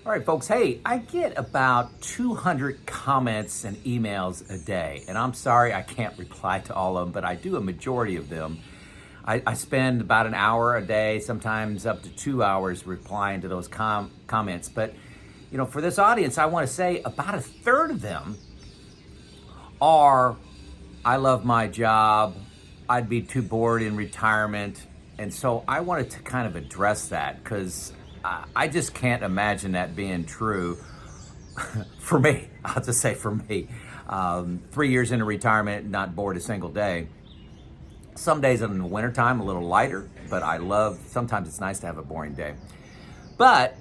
All right, folks. Hey, I get about 200 comments and emails a day, and I'm sorry I can't reply to all of them, but I do a majority of them. I spend about an hour a day, sometimes up to 2 hours replying to those comments. But, for this audience, I want to say about a third of them are, I love my job, I'd be too bored in retirement. And so I wanted to kind of address that because I just can't imagine that being true for me. I'll just say for me. 3 years into retirement, not bored a single day. Some days in the wintertime, a little lighter, but sometimes it's nice to have a boring day. But,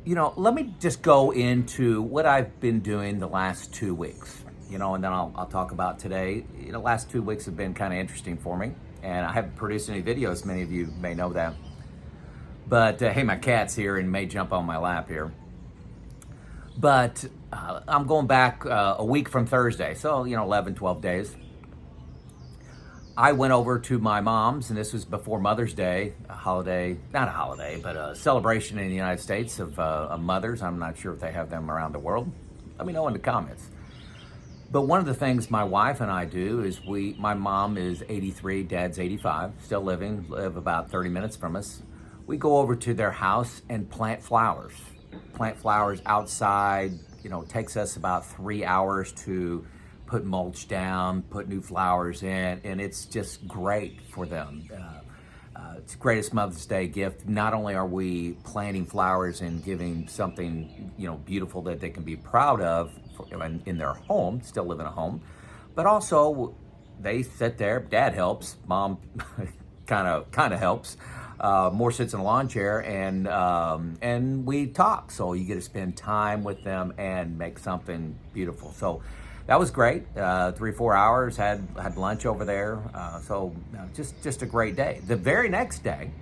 let me just go into what I've been doing the last 2 weeks, and then I'll talk about today. Last 2 weeks have been kind of interesting for me, and I haven't produced any videos. Many of you may know that. But, hey, my cat's here and may jump on my lap here. But I'm going back a week from Thursday, so, 11, 12 days. I went over to my mom's, and this was before Mother's Day, not a holiday, but a celebration in the United States of mothers. I'm not sure if they have them around the world. Let me know in the comments. But one of the things my wife and I do is my mom is 83, dad's 85, still live about 30 minutes from us. We go over to their house and plant flowers. Plant flowers outside, takes us about 3 hours to put mulch down, put new flowers in, and it's just great for them. It's the greatest Mother's Day gift. Not only are we planting flowers and giving something, beautiful that they can be proud of in their home, still live in a home, but also they sit there, dad helps, mom kind of helps, more sits in a lawn chair, and we talk. So you get to spend time with them and make something beautiful. So that was great. 3-4 hours, had lunch over there. Just a great day. The very next day,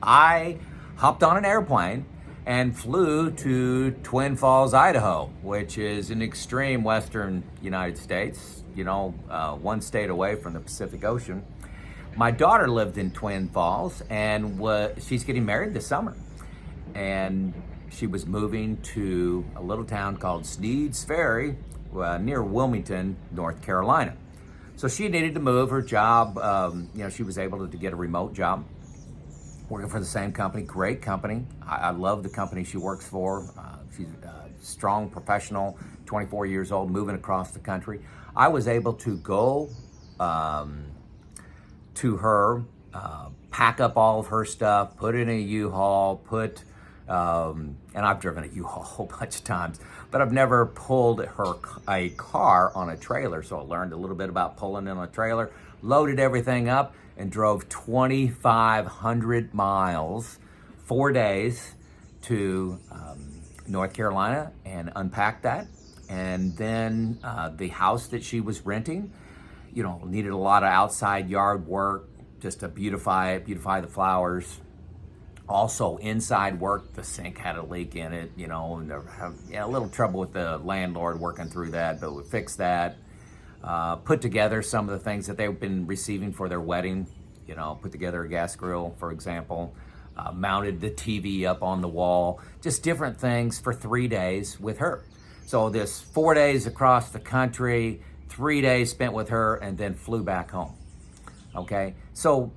I hopped on an airplane and flew to Twin Falls, Idaho, which is in extreme western United States, one state away from the Pacific Ocean. My daughter lived in Twin Falls, and she's getting married this summer. And she was moving to a little town called Sneed's Ferry, near Wilmington, North Carolina. So she needed to move. Her job, she was able to get a remote job working for the same company. Great company. I love the company she works for. She's a strong professional, 24 years old, moving across the country. I was able to go to her, pack up all of her stuff, put it in a U-Haul, and I've driven a U-Haul a whole bunch of times, but I've never pulled a car on a trailer. So I learned a little bit about pulling in a trailer, loaded everything up, and drove 2,500 miles, 4 days to North Carolina and unpacked that. And then the house that she was renting, needed a lot of outside yard work just to beautify it, beautify the flowers. Also, inside work, the sink had a leak in it, and a little trouble with the landlord working through that, but we fixed that. Put together some of the things that they've been receiving for their wedding, put together a gas grill, for example, mounted the TV up on the wall, just different things for 3 days with her. So this 4 days across the country, 3 days spent with her, and then flew back home. Okay, so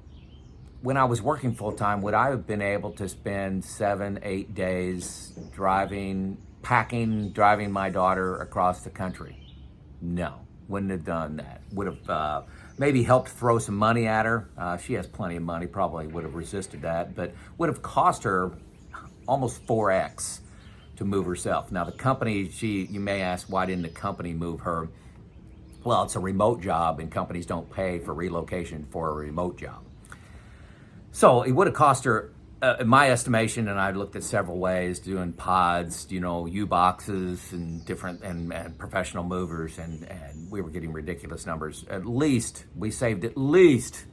when I was working full-time, would I have been able to spend 7-8 days driving my daughter across the country? No, wouldn't have done that. Would have maybe helped throw some money at her. She has plenty of money, probably would have resisted that, but would have cost her almost 4x to move herself. Now the company, you may ask, why didn't the company move her? Well, it's a remote job, and companies don't pay for relocation for a remote job. So it would have cost her, in my estimation, and I looked at several ways, doing pods, U-boxes and different, and professional movers, and we were getting ridiculous numbers. We saved at least,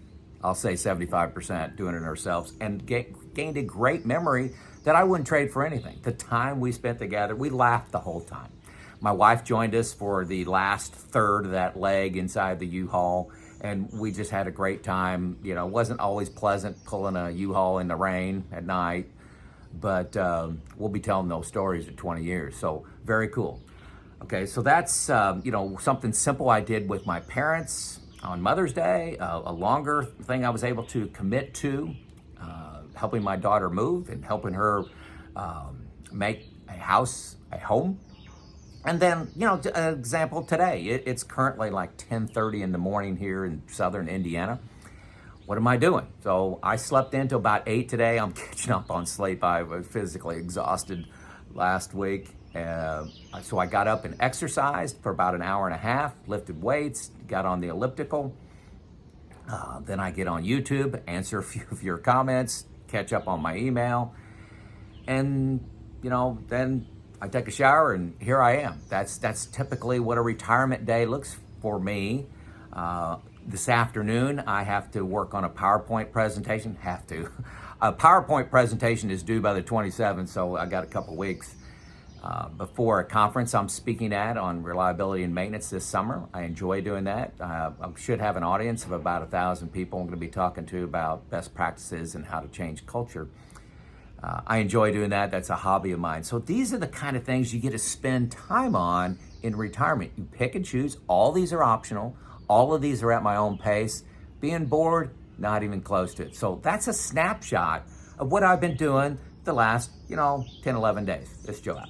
I'll say 75% doing it ourselves, and gained a great memory that I wouldn't trade for anything. The time we spent together, we laughed the whole time. My wife joined us for the last third of that leg inside the U-Haul, and we just had a great time. It wasn't always pleasant pulling a U-Haul in the rain at night, but we'll be telling those stories in 20 years. So very cool. Okay, so that's something simple I did with my parents on Mother's Day. A longer thing I was able to commit to, helping my daughter move and helping her make a house a home. And then, an example today. It's currently like 10:30 in the morning here in southern Indiana. What am I doing? So I slept in till about 8 today. I'm catching up on sleep. I was physically exhausted last week. So I got up and exercised for about an hour and a half, lifted weights, got on the elliptical. Then I get on YouTube, answer a few of your comments, catch up on my email. And, then I take a shower and here I am. That's typically what a retirement day looks for me. This afternoon, I have to work on a PowerPoint presentation. A PowerPoint presentation is due by the 27th, so I got a couple weeks before a conference I'm speaking at on reliability and maintenance this summer. I enjoy doing that. I should have an audience of about 1,000 people I'm going to be talking to about best practices and how to change culture. I enjoy doing that. That's a hobby of mine. So these are the kind of things you get to spend time on in retirement. You pick and choose. All these are optional. All of these are at my own pace. Being bored, not even close to it. So that's a snapshot of what I've been doing the last, 10, 11 days. Let's chill out.